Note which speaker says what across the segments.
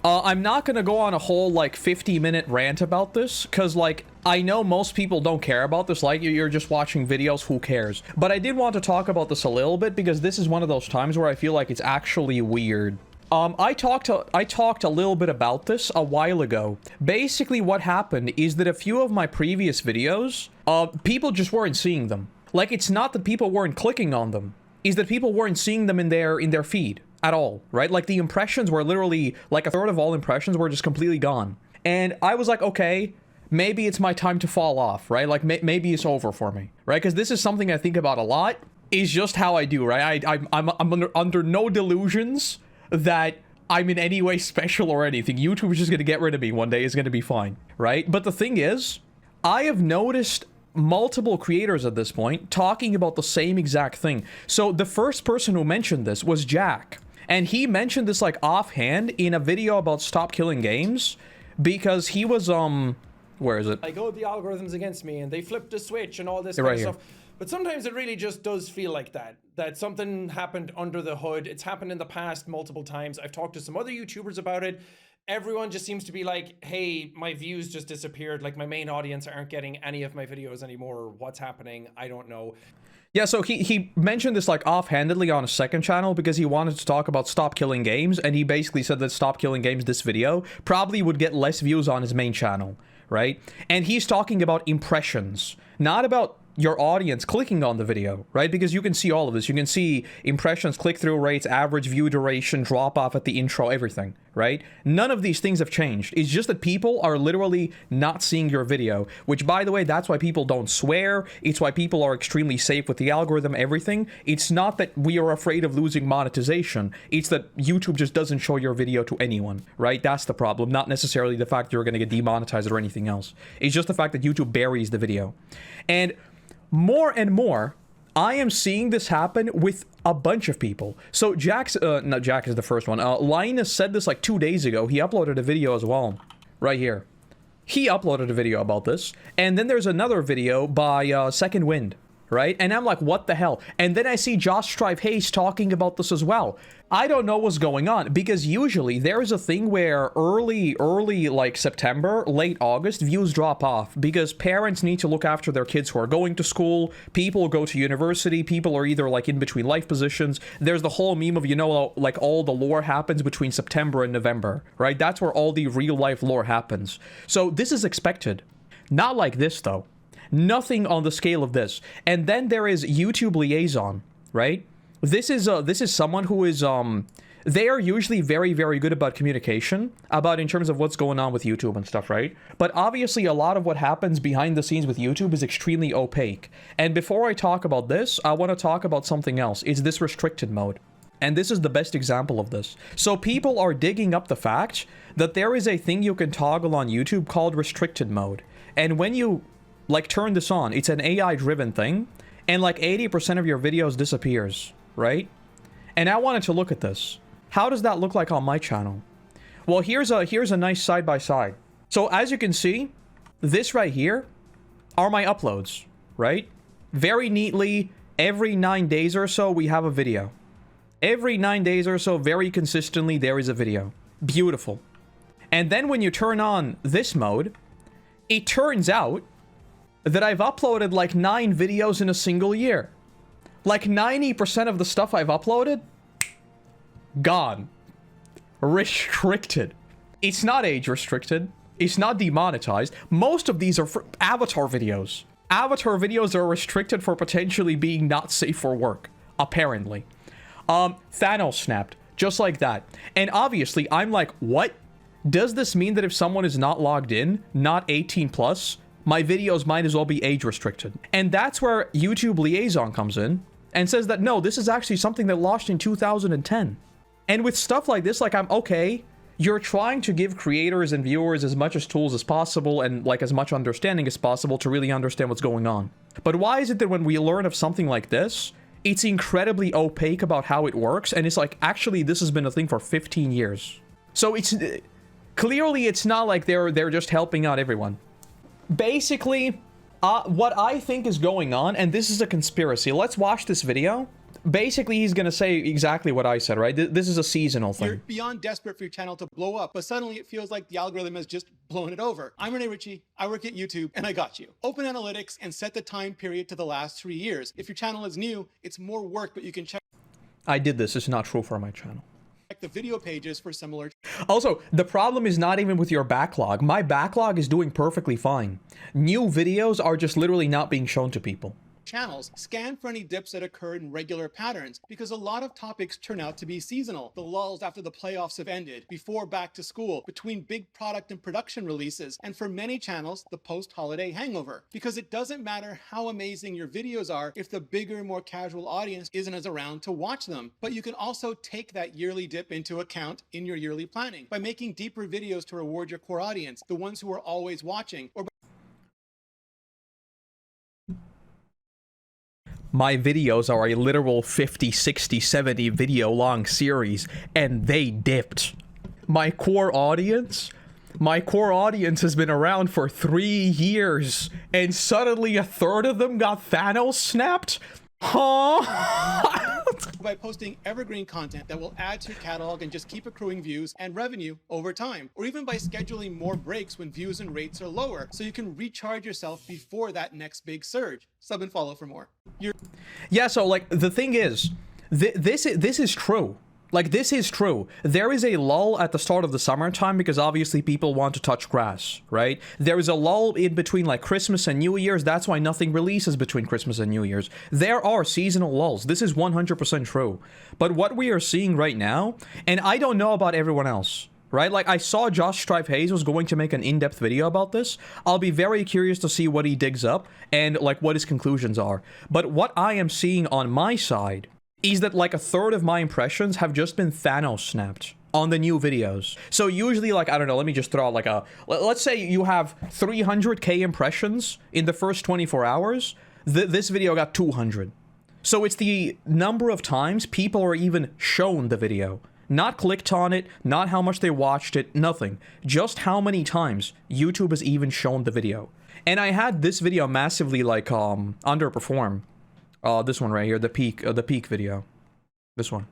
Speaker 1: I'm not gonna go on a whole, like, 50-minute rant about this, because, like, I know most people don't care about this, like, you're just watching videos, who cares? But I did want to talk about this a little bit, because this is one of those times where I feel like it's actually weird. I talked a little bit about this a while ago. Basically, what happened is that a few of my previous videos, people just weren't seeing them. Like, it's not that people weren't clicking on them, it's that people weren't seeing them in their feed at all, right? Like, the impressions were literally, like, a third of all impressions were just completely gone. And I was like, okay, maybe it's my time to fall off, right? Like, maybe it's over for me, right? Because this is something I think about a lot, is just how I do, right? I'm under no delusions that I'm in any way special or anything. YouTube is just gonna get rid of me one day, it's gonna be fine, right? But the thing is, I have noticed multiple creators at this point talking about the same exact thing. So the first person who mentioned this was Jack, and he mentioned this like offhand in a video about stop killing games, because he was where is it?
Speaker 2: I go the algorithms against me and they flip the switch and all this
Speaker 1: Right
Speaker 2: kind of
Speaker 1: here.
Speaker 2: stuff. But sometimes it really just does feel like that something happened under the hood. It's happened in the past multiple times. I've talked to some other YouTubers about it. Everyone just seems to be like, hey, my views just disappeared. Like, my main audience aren't getting any of my videos anymore. What's happening? I don't know.
Speaker 1: Yeah, so he mentioned this like offhandedly on a second channel because he wanted to talk about stop killing games, and he basically said that stop killing games, this video, probably would get less views on his main channel, right? And he's talking about impressions, not about your audience clicking on the video, right? Because you can see all of this. You can see impressions, click-through rates, average view duration, drop-off at the intro, everything, right? None of these things have changed. It's just that people are literally not seeing your video, which, by the way, that's why people don't swear. It's why people are extremely safe with the algorithm, everything. It's not that we are afraid of losing monetization. It's that YouTube just doesn't show your video to anyone, right? That's the problem, not necessarily the fact you're going to get demonetized or anything else. It's just the fact that YouTube buries the video. And more and more, I am seeing this happen with a bunch of people. So Jack is the first one. Linus said this like 2 days ago. He uploaded a video as well, right here. He uploaded a video about this. And then there's another video by Second Wind, right? And I'm like, what the hell? And then I see Josh Strive Hayes talking about this as well. I don't know what's going on, because usually there is a thing where early like September, late August, views drop off because parents need to look after their kids who are going to school, people go to university, people are either like in between life positions. There's the whole meme of, you know, like all the lore happens between September and November, right? That's where all the real life lore happens. So this is expected. Not like this though. Nothing on the scale of this. And then there is YouTube Liaison, right? This is someone who is they are usually very, very good about communication, about in terms of what's going on with YouTube and stuff, right? But obviously a lot of what happens behind the scenes with YouTube is extremely opaque. And before I talk about this, I want to talk about something else. It's this restricted mode. And this is the best example of this. So people are digging up the fact that there is a thing you can toggle on YouTube called restricted mode. And when you like turn this on, it's an AI driven thing, and like 80% of your videos disappears, right? And I wanted to look at this. How does that look like on my channel? Well, here's a nice side by side. So as you can see, this right here are my uploads, right? Very neatly, every 9 days or so we have a video. Every 9 days or so, very consistently, there is a video. Beautiful. And then when you turn on this mode, it turns out that I've uploaded like 9 videos in a single year. Like 90% of the stuff I've uploaded, gone. Restricted. It's not age restricted. It's not demonetized. Most of these are for avatar videos. Avatar videos are restricted for potentially being not safe for work, apparently. Thanos snapped, just like that. And obviously, I'm like, what? Does this mean that if someone is not logged in, not 18 plus, my videos might as well be age restricted? And that's where YouTube Liaison comes in and says that, no, this is actually something that launched in 2010. And with stuff like this, like, I'm okay. You're trying to give creators and viewers as much as tools as possible and like as much understanding as possible to really understand what's going on. But why is it that when we learn of something like this, it's incredibly opaque about how it works? And it's like, actually, this has been a thing for 15 years. So it's clearly it's not like they're just helping out everyone. Basically, what I think is going on, and this is a conspiracy. Let's watch this video. basically he's gonna say exactly what I said, right? This is a seasonal thing.
Speaker 3: You're beyond desperate for your channel to blow up, but suddenly it feels like the algorithm has just blown it over. I'm Rene Ritchie, I work at YouTube, and I got you. Open analytics and set the time period to the last 3 years. If your channel is new, it's more work, but you can check
Speaker 1: I did this. It's not true for my channel.
Speaker 3: the video pages for similar.
Speaker 1: Also, the problem is not even with your backlog. My backlog is doing perfectly fine. New videos are just literally not being shown to people.
Speaker 3: Channels. Scan for any dips that occur in regular patterns, because a lot of topics turn out to be seasonal. The lulls after the playoffs have ended, before back to school, between big product and production releases, and for many channels, the post-holiday hangover. Because it doesn't matter how amazing your videos are if the bigger, more casual audience isn't as around to watch them. But you can also take that yearly dip into account in your yearly planning by making deeper videos to reward your core audience, the ones who are always watching, or
Speaker 1: My videos are a literal 50, 60, 70 video long series, and they dipped. My core audience has been around for 3 years, and suddenly a third of them got Thanos snapped? Huh?
Speaker 3: by posting evergreen content that will add to your catalog and just keep accruing views and revenue over time, or even by scheduling more breaks when views and rates are lower so you can recharge yourself before that next big surge. Sub and follow for more.
Speaker 1: Yeah, so like the thing is, this is true. Like, this is true. There is a lull at the start of the summertime because obviously people want to touch grass, right? There is a lull in between like Christmas and New Year's. That's why nothing releases between Christmas and New Year's. There are seasonal lulls. This is 100% true. But what we are seeing right now, and I don't know about everyone else, right? Like, I saw Josh Strife Hayes was going to make an in-depth video about this. I'll be very curious to see what he digs up and like what his conclusions are. But what I am seeing on my side is that like a third of my impressions have just been Thanos snapped on the new videos. So usually, like, I don't know, let me just throw out like a, let's say you have 300k impressions in the first 24 hours. This video got 200. So it's the number of times people are even shown the video. Not clicked on it, not how much they watched it, nothing. Just how many times YouTube has even shown the video. And I had this video massively like underperform. This one right here, the peak video. This one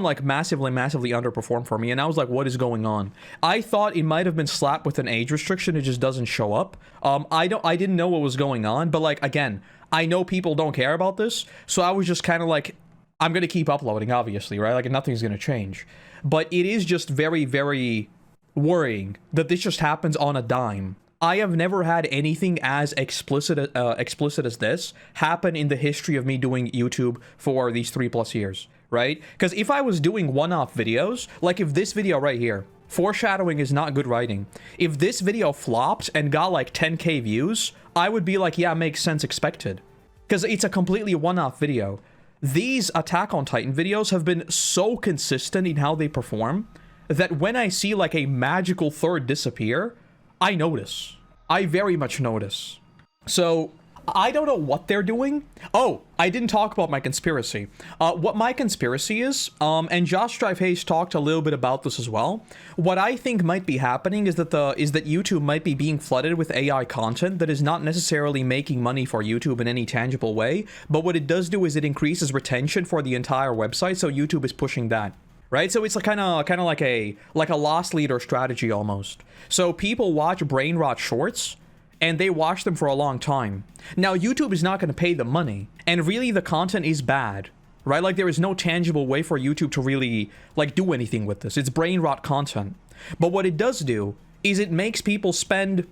Speaker 1: like massively underperformed for me, and I was like, what is going on? I thought it might have been slapped with an age restriction. It just doesn't show up. I didn't know what was going on, but like, again, I know people don't care about this, so I was just kind of like, I'm gonna keep uploading, obviously, right? Like, nothing's gonna change. But it is just very, very worrying that this just happens on a dime. I have never had anything as explicit as this happen in the history of me doing YouTube for these 3+ years, right? Because if I was doing one-off videos, like if this video right here, foreshadowing is not good writing. If this video flopped and got like 10k views, I would be like, yeah, makes sense, expected. Because it's a completely one-off video. These Attack on Titan videos have been so consistent in how they perform that when I see like a magical third disappear, I notice. I very much notice. So, I don't know what they're doing. Oh, I didn't talk about my conspiracy. What my conspiracy is, and Josh Strife Hayes talked a little bit about this as well. What I think might be happening is that YouTube might be being flooded with AI content that is not necessarily making money for YouTube in any tangible way, but what it does do is it increases retention for the entire website, so YouTube is pushing that. Right, so it's like kind of like a loss leader strategy almost. So people watch brain rot shorts, and they watch them for a long time. Now YouTube is not going to pay them money, and really the content is bad, right? Like there is no tangible way for YouTube to really like do anything with this. It's brain rot content. But what it does do is it makes people spend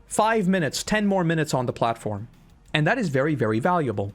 Speaker 1: 5 minutes, 10 more minutes on the platform, and that is very, very valuable.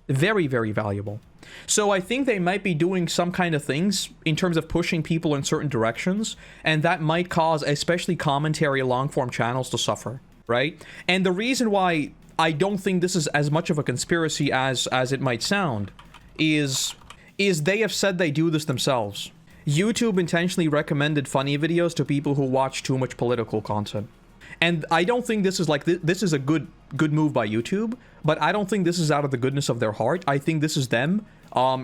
Speaker 1: Very, very valuable. So I think they might be doing some kind of things in terms of pushing people in certain directions, and that might cause especially commentary long-form channels to suffer, right? And the reason why I don't think this is as much of a conspiracy as it might sound is they have said they do this themselves. YouTube intentionally recommended funny videos to people who watch too much political content. And I don't think this is like, this is a good move by YouTube, but I don't think this is out of the goodness of their heart. I think this is them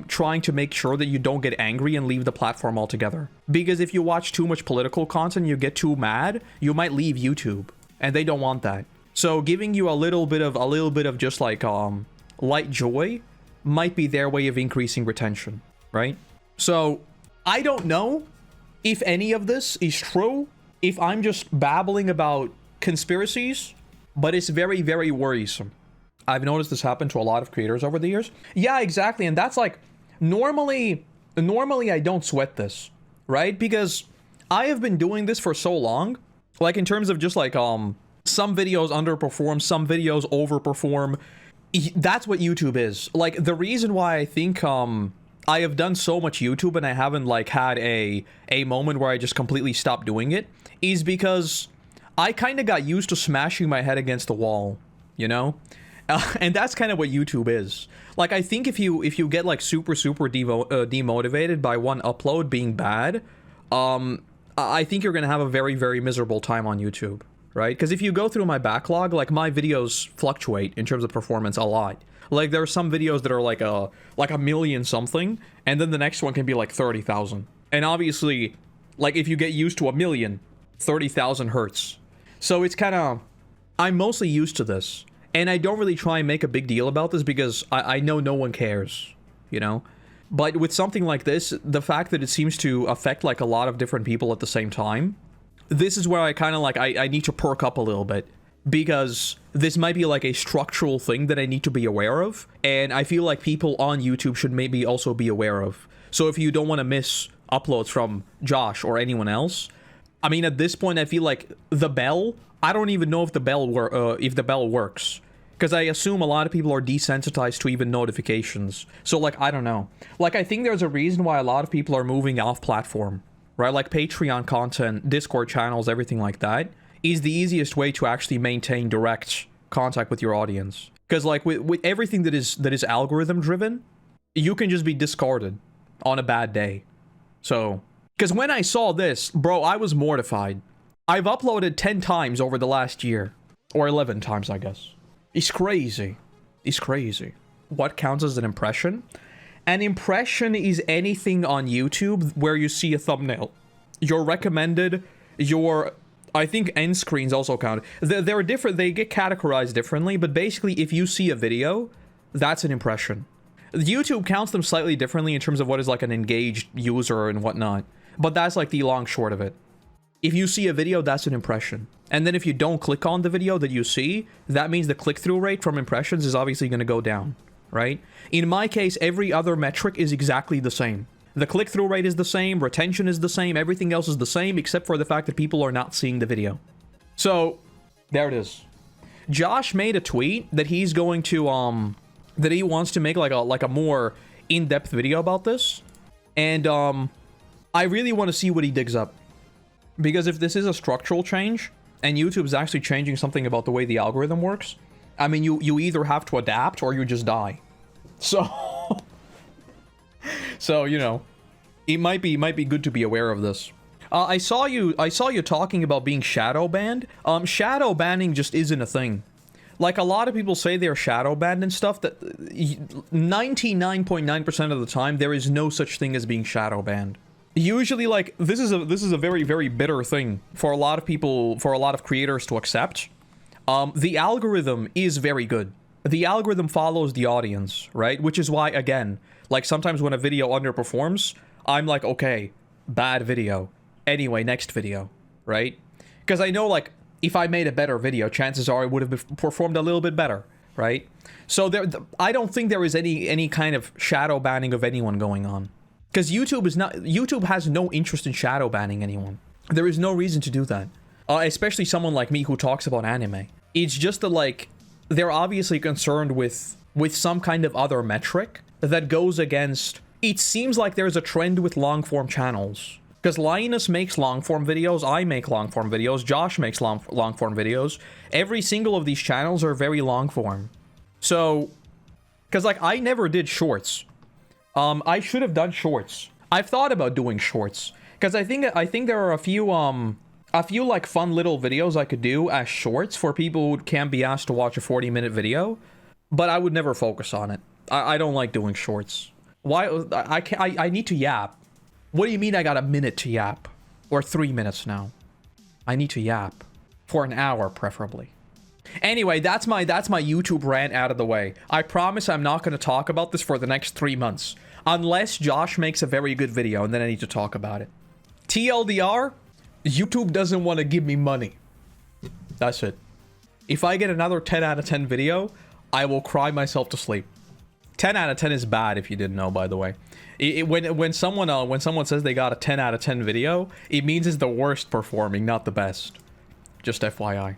Speaker 1: trying to make sure that you don't get angry and leave the platform altogether. Because if you watch too much political content, you get too mad, you might leave YouTube, and they don't want that. So giving you a little bit of just like light joy might be their way of increasing retention, right? So I don't know if any of this is true, if I'm just babbling about conspiracies, but it's very, very worrisome. I've noticed this happen to a lot of creators over the years. Yeah, exactly. And that's like, normally I don't sweat this, right? Because I have been doing this for so long, like in terms of just like, some videos underperform, some videos overperform. That's what YouTube is. Like, the reason why I think, I have done so much YouTube and I haven't like had a moment where I just completely stopped doing it is because I kind of got used to smashing my head against the wall, you know? And that's kind of what YouTube is. Like, I think if you get like super demotivated by one upload being bad, I think you're gonna have a very, very miserable time on YouTube, right? Because if you go through my backlog, like my videos fluctuate in terms of performance a lot. Like, there are some videos that are like a million something, and then the next one can be like 30,000. And obviously, like, if you get used to a million, 30,000 hurts. So it's kind of, I'm mostly used to this. And I don't really try and make a big deal about this because I know no one cares, you know? But with something like this, the fact that it seems to affect like a lot of different people at the same time, this is where I kind of like, I need to perk up a little bit. Because this might be like a structural thing that I need to be aware of, and I feel like people on YouTube should maybe also be aware of. So if you don't want to miss uploads from Josh or anyone else, I mean, at this point, I feel like the bell, I don't even know if the bell works. Because I assume a lot of people are desensitized to even notifications. So like, I don't know. Like, I think there's a reason why a lot of people are moving off platform, right? Like Patreon content, Discord channels, everything like that is the easiest way to actually maintain direct contact with your audience. Because like with everything that is algorithm driven, you can just be discarded on a bad day. So, because when I saw this, bro, I was mortified. I've uploaded 10 times over the last year, or 11 times, I guess. It's crazy. It's crazy. What counts as an impression? An impression is anything on YouTube where you see a thumbnail. Your recommended, I think end screens also count. They're different, they get categorized differently, but basically if you see a video, that's an impression. YouTube counts them slightly differently in terms of what is like an engaged user and whatnot, but that's like the long short of it. If you see a video, that's an impression. And then if you don't click on the video that you see, that means the click-through rate from impressions is obviously going to go down, right? In my case, every other metric is exactly the same. The click-through rate is the same, retention is the same, everything else is the same, except for the fact that people are not seeing the video. So, there it is. Josh made a tweet that he's going to, that he wants to make like a more in-depth video about this. And, I really want to see what he digs up. Because if this is a structural change, and YouTube's actually changing something about the way the algorithm works, I mean, you either have to adapt or you just die. So... So, you know, it might be good to be aware of this. I saw you talking about being shadow banned. Shadow banning just isn't a thing. Like, a lot of people say they're shadow banned and stuff, that 99.9% of the time there is no such thing as being shadow banned. Usually, like, this is a very, very bitter thing for a lot of people, for a lot of creators to accept. The algorithm is very good. The algorithm follows the audience, right? Which is why, again, like, sometimes when a video underperforms, I'm like, okay, bad video. Anyway, next video, right? Because I know, like, if I made a better video, chances are it would have performed a little bit better, right? So I don't think there is any kind of shadow banning of anyone going on. Because YouTube has no interest in shadow banning anyone. There is no reason to do that. Especially someone like me who talks about anime. It's just that, like, they're obviously concerned with some kind of other metric that goes against... It seems like there's a trend with long-form channels. Because Linus makes long-form videos, I make long-form videos, Josh makes long-form videos. Every single of these channels are very long-form. So... Because, like, I never did shorts. I should have done shorts. I've thought about doing shorts. Because I think there are a few, like, fun little videos I could do as shorts for people who can't be asked to watch a 40-minute video. But I would never focus on it. I don't like doing shorts. Why? I need to yap. What do you mean I got a minute to yap? Or 3 minutes now? I need to yap. For an hour, preferably. Anyway, that's my YouTube rant out of the way. I promise I'm not going to talk about this for the next 3 months. Unless Josh makes a very good video, and then I need to talk about it. TLDR, YouTube doesn't want to give me money. That's it. If I get another 10 out of 10 video, I will cry myself to sleep. 10 out of 10 is bad, if you didn't know, by the way. When someone says they got a 10 out of 10 video, it means it's the worst performing, not the best. Just FYI.